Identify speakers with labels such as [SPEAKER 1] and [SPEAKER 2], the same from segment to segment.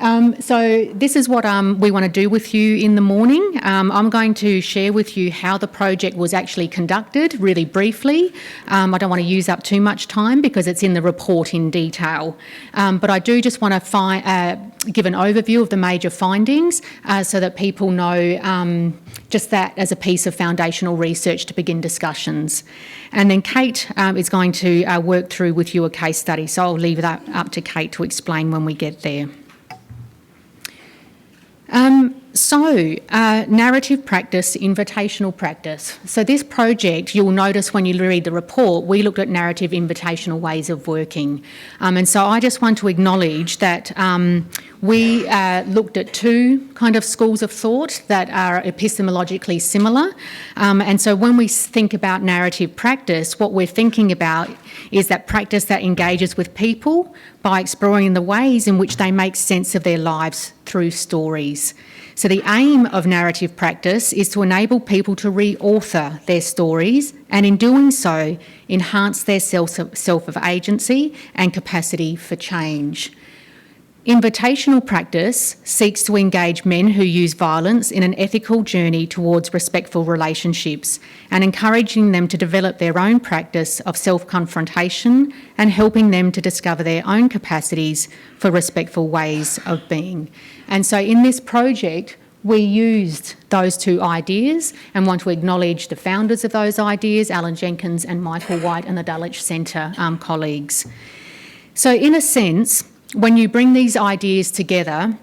[SPEAKER 1] So this is what we want to do with you in the morning. I'm going to share with you how the project was actually conducted, really briefly. I don't want to use up too much time because it's in the report in detail. But I do just want to give an overview of the major findings so that people know just that as a piece of foundational research to begin discussions. And then Kate is going to work through with you a case study, so I'll leave that up to Kate to explain when we get there. Narrative practice, invitational practice. So this project, you'll notice when you read the report, we looked at narrative invitational ways of working. And so I just want to acknowledge that we looked at two kind of schools of thought that are epistemologically similar. And so when we think about narrative practice, what we're thinking about is that practice that engages with people by exploring the ways in which they make sense of their lives through stories. So the aim of narrative practice is to enable people to re-author their stories and in doing so enhance their sense of agency and capacity for change. Invitational practice seeks to engage men who use violence in an ethical journey towards respectful relationships and encouraging them to develop their own practice of self-confrontation and helping them to discover their own capacities for respectful ways of being. And so in this project, we used those two ideas and want to acknowledge the founders of those ideas, Alan Jenkins and Michael White, and the Dulwich Centre colleagues. So in a sense, when you bring these ideas together,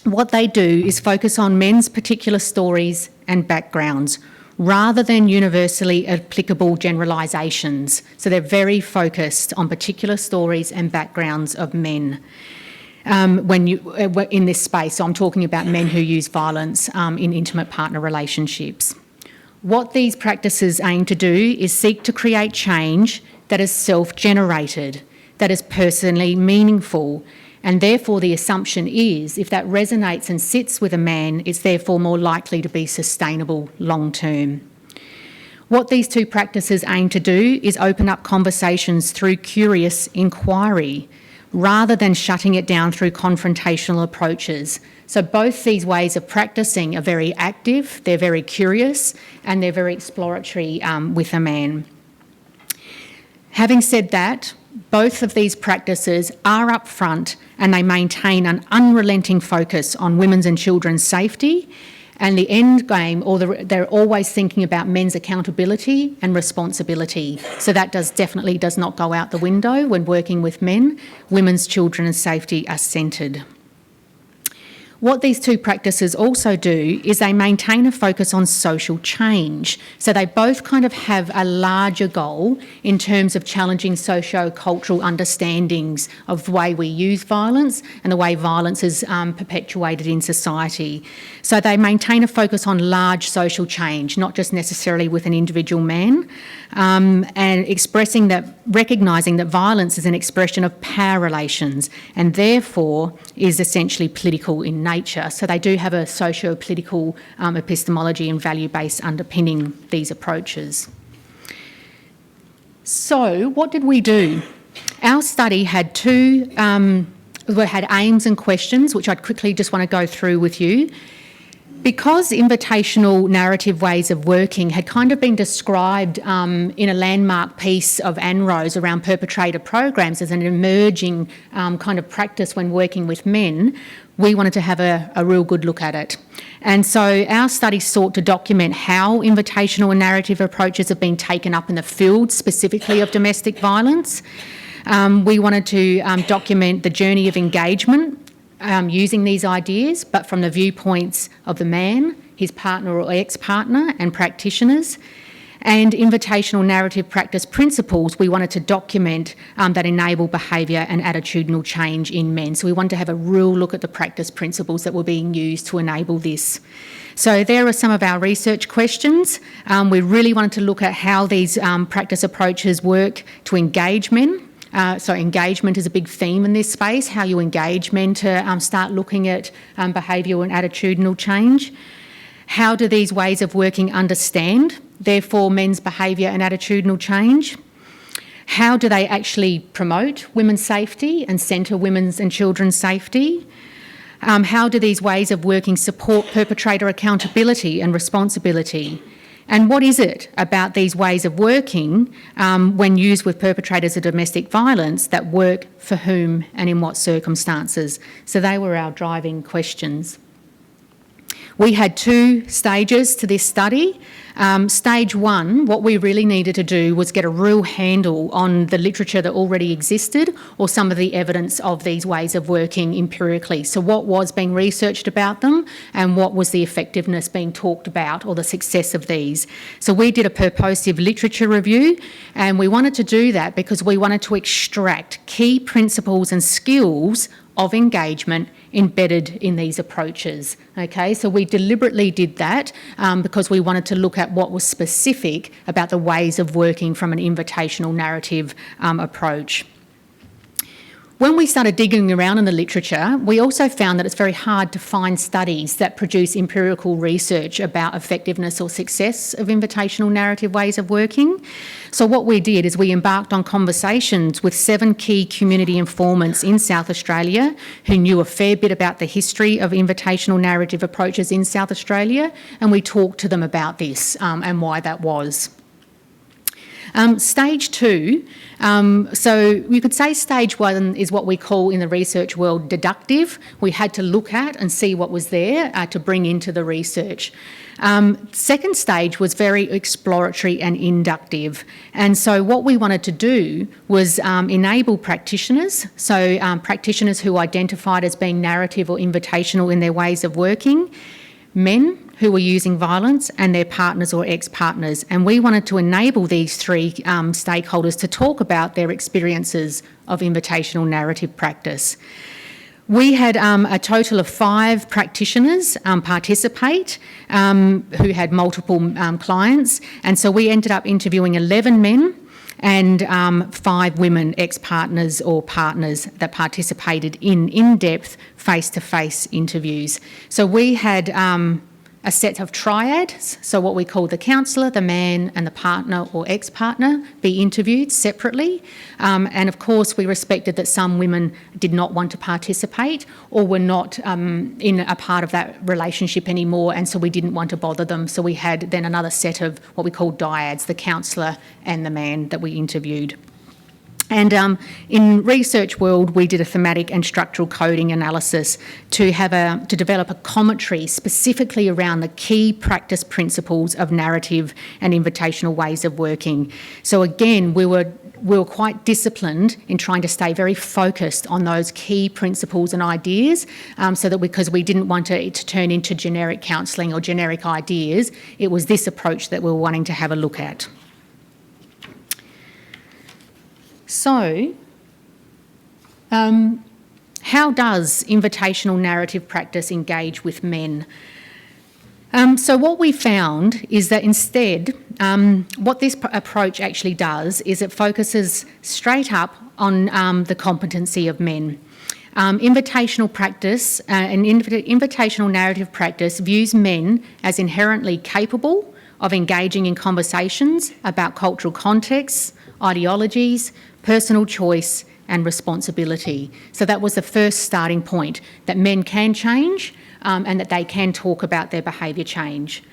[SPEAKER 1] what they do is focus on men's particular stories and backgrounds rather than universally applicable generalisations. So they're very focused on particular stories and backgrounds of men. In this space, so I'm talking about men who use violence in intimate partner relationships. What these practices aim to do is seek to create change that is self-generated, that is personally meaningful, and therefore the assumption is if that resonates and sits with a man, it's therefore more likely to be sustainable long term. What these two practices aim to do is open up conversations through curious inquiry rather than shutting it down through confrontational approaches. So both these ways of practicing are very active, they're very curious, and they're very exploratory with a man. Having said that, both of these practices are upfront and they maintain an unrelenting focus on women's and children's safety, and the end game, they're always thinking about men's accountability and responsibility. So that definitely does not go out the window when working with men. Women's, children and safety are centred. What these two practices also do is they maintain a focus on social change. So they both kind of have a larger goal in terms of challenging socio-cultural understandings of the way we use violence and the way violence is perpetuated in society. So they maintain a focus on large social change, not just necessarily with an individual man, and recognising that violence is an expression of power relations and therefore is essentially political in nature. So they do have a socio-political epistemology and value-based underpinning these approaches. So what did we do? Our study had had aims and questions, which I'd quickly just want to go through with you. Because invitational narrative ways of working had kind of been described in a landmark piece of ANROWS around perpetrator programs as an emerging kind of practice when working with men, we wanted to have a real good look at it. And so our study sought to document how invitational and narrative approaches have been taken up in the field, specifically of domestic violence. We wanted to document the journey of engagement using these ideas, but from the viewpoints of the man, his partner or ex-partner and practitioners. And invitational narrative practice principles we wanted to document that enable behaviour and attitudinal change in men. So we wanted to have a real look at the practice principles that were being used to enable this. So there are some of our research questions. We really wanted to look at how these practice approaches work to engage men. So engagement is a big theme in this space, how you engage men to start looking at behavioural and attitudinal change. How do these ways of working understand, therefore, men's behaviour and attitudinal change? How do they actually promote women's safety and centre women's and children's safety? How do these ways of working support perpetrator accountability and responsibility? And what is it about these ways of working when used with perpetrators of domestic violence that work for whom and in what circumstances? So they were our driving questions. We had 2 stages to this study. Stage 1, what we really needed to do was get a real handle on the literature that already existed or some of the evidence of these ways of working empirically. So what was being researched about them and what was the effectiveness being talked about or the success of these. So we did a purposive literature review, and we wanted to do that because we wanted to extract key principles and skills of engagement embedded in these approaches. Okay, so we deliberately did that because we wanted to look at what was specific about the ways of working from an invitational narrative approach. When we started digging around in the literature, we also found that it's very hard to find studies that produce empirical research about effectiveness or success of invitational narrative ways of working. So what we did is we embarked on conversations with 7 key community informants in South Australia who knew a fair bit about the history of invitational narrative approaches in South Australia, and we talked to them about this and why that was. Stage 2, so you could say stage 1 is what we call in the research world deductive. We had to look at and see what was there to bring into the research. Second stage was very exploratory and inductive. And so what we wanted to do was enable practitioners, so practitioners who identified as being narrative or invitational in their ways of working, men who were using violence, and their partners or ex-partners. And we wanted to enable these 3 stakeholders to talk about their experiences of invitational narrative practice. We had a total of 5 practitioners participate who had multiple clients, and so we ended up interviewing 11 men and 5 women ex-partners or partners that participated in in-depth face-to-face interviews. So we had a set of triads, so what we call the counsellor, the man and the partner or ex-partner be interviewed separately. And of course we respected that some women did not want to participate or were not in a part of that relationship anymore, and so we didn't want to bother them. So we had then another set of what we call dyads, the counsellor and the man that we interviewed. And in research world, we did a thematic and structural coding analysis to develop a commentary specifically around the key practice principles of narrative and invitational ways of working. So again, we were quite disciplined in trying to stay very focused on those key principles and ideas, so that because we didn't want it to turn into generic counselling or generic ideas, it was this approach that we were wanting to have a look at. So, how does invitational narrative practice engage with men? So what we found is that instead, what this approach actually does is it focuses straight up on the competency of men. Invitational practice and invitational narrative practice views men as inherently capable of engaging in conversations about cultural contexts, ideologies, personal choice and responsibility. So that was the first starting point, that men can change and that they can talk about their behaviour change.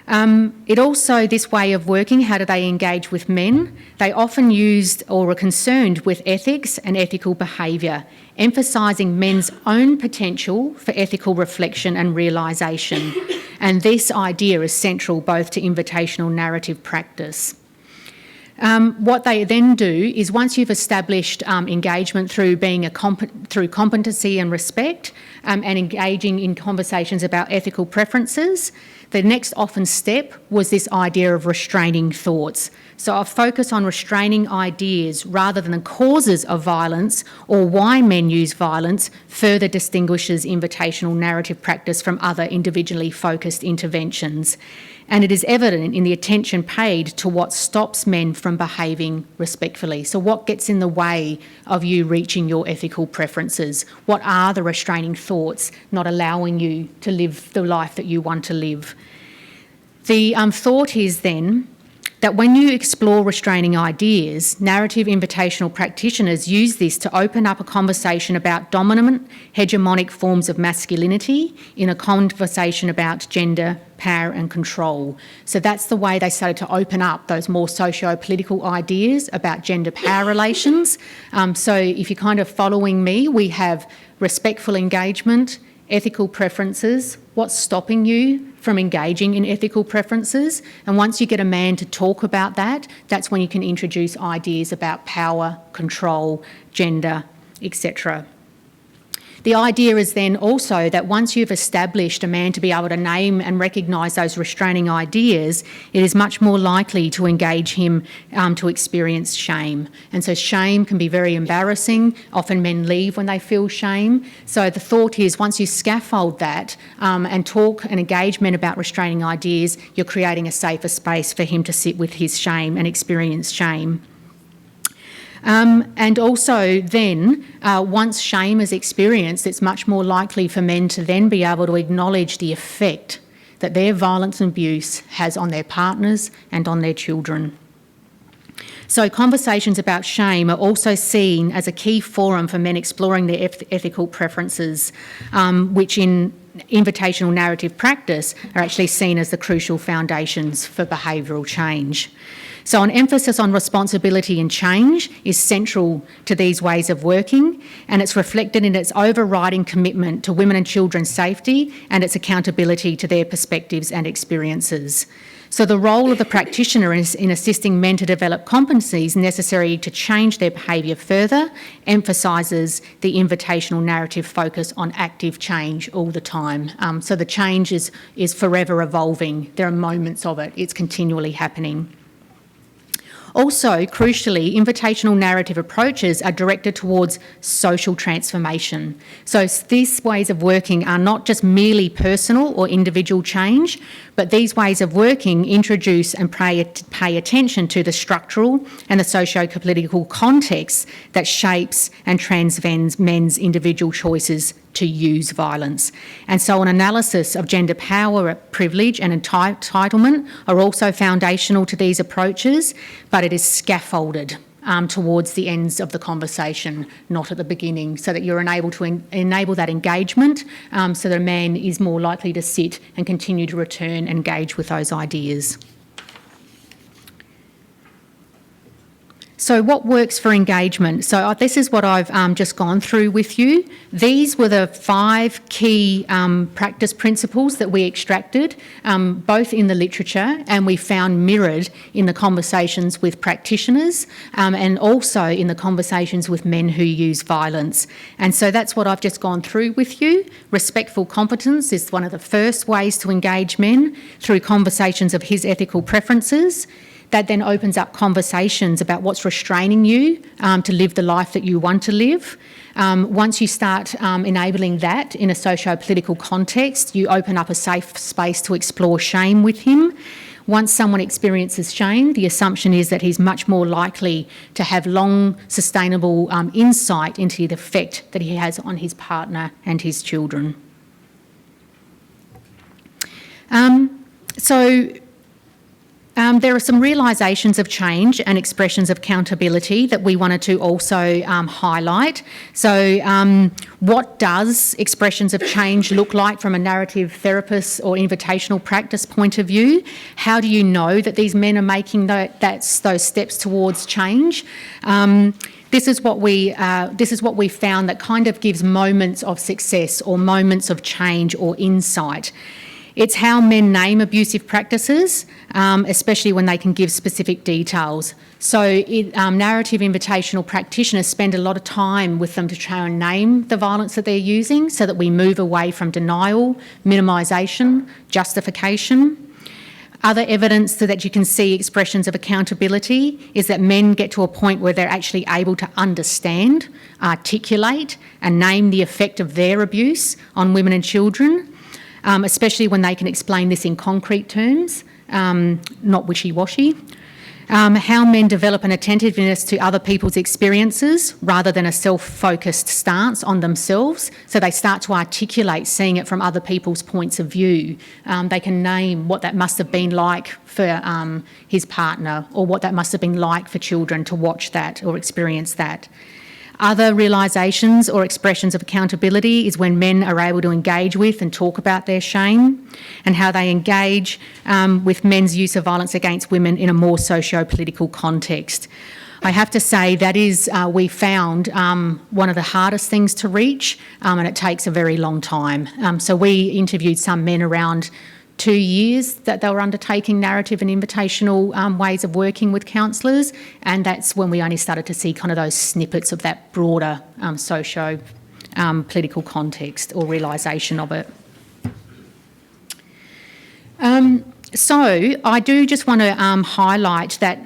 [SPEAKER 1] It also, this way of working, how do they engage with men? They often used or were concerned with ethics and ethical behaviour, emphasising men's own potential for ethical reflection and realisation. And this idea is central both to invitational narrative practice. What they then do is, once you've established engagement through being through competency and respect and engaging in conversations about ethical preferences, the next often step was this idea of restraining thoughts. So a focus on restraining ideas rather than the causes of violence or why men use violence further distinguishes invitational narrative practice from other individually focused interventions. And it is evident in the attention paid to what stops men from behaving respectfully. So what gets in the way of you reaching your ethical preferences? What are the restraining thoughts not allowing you to live the life that you want to live? The thought is then that when you explore restraining ideas, narrative invitational practitioners use this to open up a conversation about dominant, hegemonic forms of masculinity in a conversation about gender, power and control. So that's the way they started to open up those more socio-political ideas about gender power relations. So if you're kind of following me, we have respectful engagement, ethical preferences, what's stopping you from engaging in ethical preferences. And once you get a man to talk about that, that's when you can introduce ideas about power, control, gender, etc. The idea is then also that once you've established a man to be able to name and recognise those restraining ideas, it is much more likely to engage him to experience shame. And so shame can be very embarrassing. Often men leave when they feel shame. So the thought is once you scaffold that and talk and engage men about restraining ideas, you're creating a safer space for him to sit with his shame and experience shame. And also then, once shame is experienced, it's much more likely for men to then be able to acknowledge the effect that their violence and abuse has on their partners and on their children. So conversations about shame are also seen as a key forum for men exploring their ethical preferences, which in invitational narrative practice are actually seen as the crucial foundations for behavioural change. So an emphasis on responsibility and change is central to these ways of working, and it's reflected in its overriding commitment to women and children's safety and its accountability to their perspectives and experiences. So the role of the practitioner is in assisting men to develop competencies necessary to change their behaviour further, emphasises the invitational narrative focus on active change all the time. So the change is forever evolving. There are moments of it. It's continually happening. Also, crucially, invitational narrative approaches are directed towards social transformation. So these ways of working are not just merely personal or individual change, but these ways of working introduce and pay attention to the structural and the socio-political context that shapes and transcends men's individual choices to use violence. And so an analysis of gender power, privilege and entitlement are also foundational to these approaches, but it is scaffolded towards the ends of the conversation, not at the beginning, so that you're able to enable that engagement so that a man is more likely to sit and continue to return and engage with those ideas. So what works for engagement? So this is what I've just gone through with you. These were the 5 key practice principles that we extracted, both in the literature and we found mirrored in the conversations with practitioners and also in the conversations with men who use violence. And so that's what I've just gone through with you. Respectful competence is one of the first ways to engage men through conversations of his ethical preferences. That then opens up conversations about what's restraining you to live the life that you want to live. Once you start enabling that in a socio-political context, you open up a safe space to explore shame with him. Once someone experiences shame, the assumption is that he's much more likely to have long, sustainable insight into the effect that he has on his partner and his children. There are some realisations of change and expressions of accountability that we wanted to also highlight. So what does expressions of change look like from a narrative therapist or invitational practice point of view? How do you know that these men are making those steps towards change? This is what we found that kind of gives moments of success or moments of change or insight. It's how men name abusive practices, especially when they can give specific details. So narrative invitational practitioners spend a lot of time with them to try and name the violence that they're using so that we move away from denial, minimisation, justification. Other evidence so that you can see expressions of accountability is that men get to a point where they're actually able to understand, articulate and name the effect of their abuse on women and children. Especially when they can explain this in concrete terms, not wishy-washy. How men develop an attentiveness to other people's experiences rather than a self-focused stance on themselves. So they start to articulate seeing it from other people's points of view. They can name what that must have been like for his partner, or what that must have been like for children to watch that or experience that. Other realisations or expressions of accountability is when men are able to engage with and talk about their shame, and how they engage with men's use of violence against women in a more socio-political context. I have to say that is, we found, one of the hardest things to reach, and it takes a very long time. So we interviewed some men around 2 years that they were undertaking narrative and invitational ways of working with counsellors, and that's when we only started to see kind of those snippets of that broader socio-political context or realisation of it. So I do just want to highlight that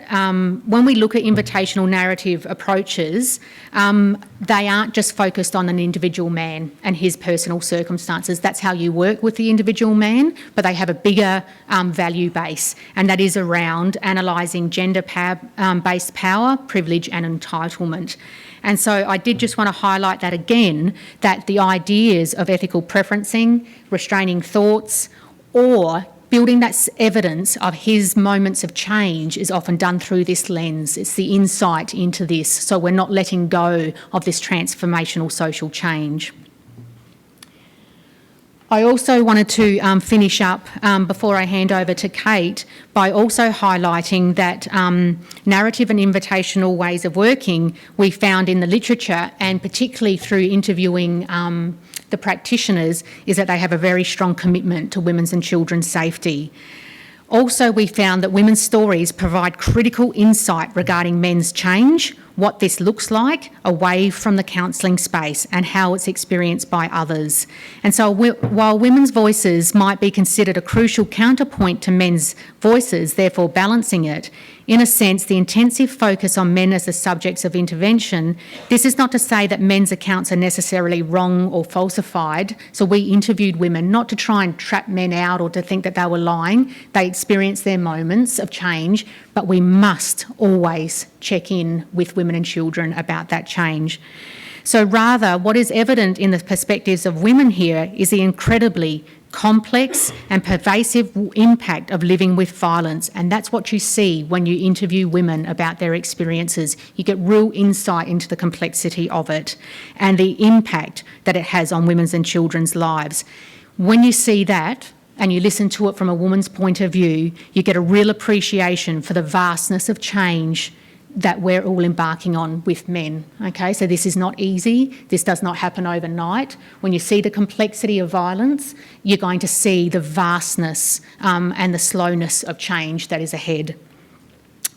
[SPEAKER 1] when we look at invitational narrative approaches, they aren't just focused on an individual man and his personal circumstances. That's how you work with the individual man, but they have a bigger value base, and that is around analysing gender-based power, privilege and entitlement. And so I did just want to highlight that again, that the ideas of ethical preferencing, restraining thoughts, or building that evidence of his moments of change is often done through this lens. It's the insight into this, so we're not letting go of this transformational social change. I also wanted to finish up before I hand over to Kate by also highlighting that narrative and invitational ways of working we found in the literature, and particularly through interviewing the practitioners, is that they have a very strong commitment to women's and children's safety. Also, we found that women's stories provide critical insight regarding men's change, what this looks like away from the counselling space, and how it's experienced by others. And so while women's voices might be considered a crucial counterpoint to men's voices, therefore balancing it, in a sense, the intensive focus on men as the subjects of intervention, this is not to say that men's accounts are necessarily wrong or falsified. So we interviewed women not to try and trap men out or to think that they were lying. They experienced their moments of change, but we must always check in with women and children about that change. So rather, what is evident in the perspectives of women here is the incredibly complex and pervasive impact of living with violence, and that's what you see when you interview women about their experiences. You get real insight into the complexity of it and the impact that it has on women's and children's lives. When you see that and you listen to it from a woman's point of view, you get a real appreciation for the vastness of change that we're all embarking on with men, okay? So this is not easy. This does not happen overnight. When you see the complexity of violence, you're going to see the vastness and the slowness of change that is ahead.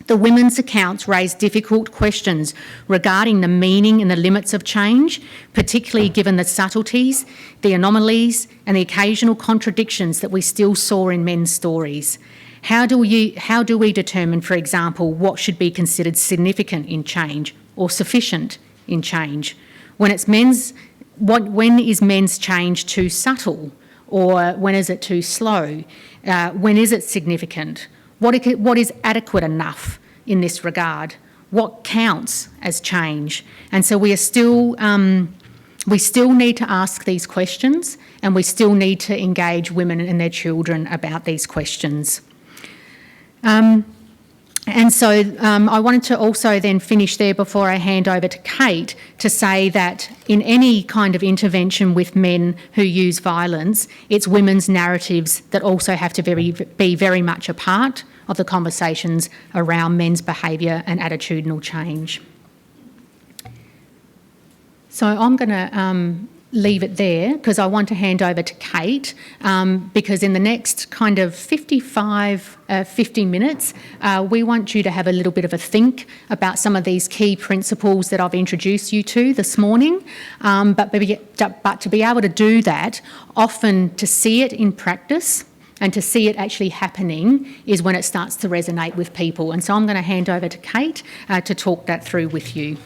[SPEAKER 1] The women's accounts raise difficult questions regarding the meaning and the limits of change, particularly given the subtleties, the anomalies and the occasional contradictions that we still saw in men's stories. How do we determine, for example, what should be considered significant in change or sufficient in change? When is men's change too subtle, or when is it too slow? When is it significant? What is adequate enough in this regard? What counts as change? And so we still need to ask these questions, and we still need to engage women and their children about these questions. And so I wanted to also then finish there before I hand over to Kate to say that in any kind of intervention with men who use violence, it's women's narratives that also have to be very much a part of the conversations around men's behaviour and attitudinal change. So I'm going to leave it there because I want to hand over to Kate because in the next kind of 50 minutes, we want you to have a little bit of a think about some of these key principles that I've introduced you to this morning. But to be able to do that, often to see it in practice and to see it actually happening is when it starts to resonate with people. And so I'm going to hand over to Kate to talk that through with you.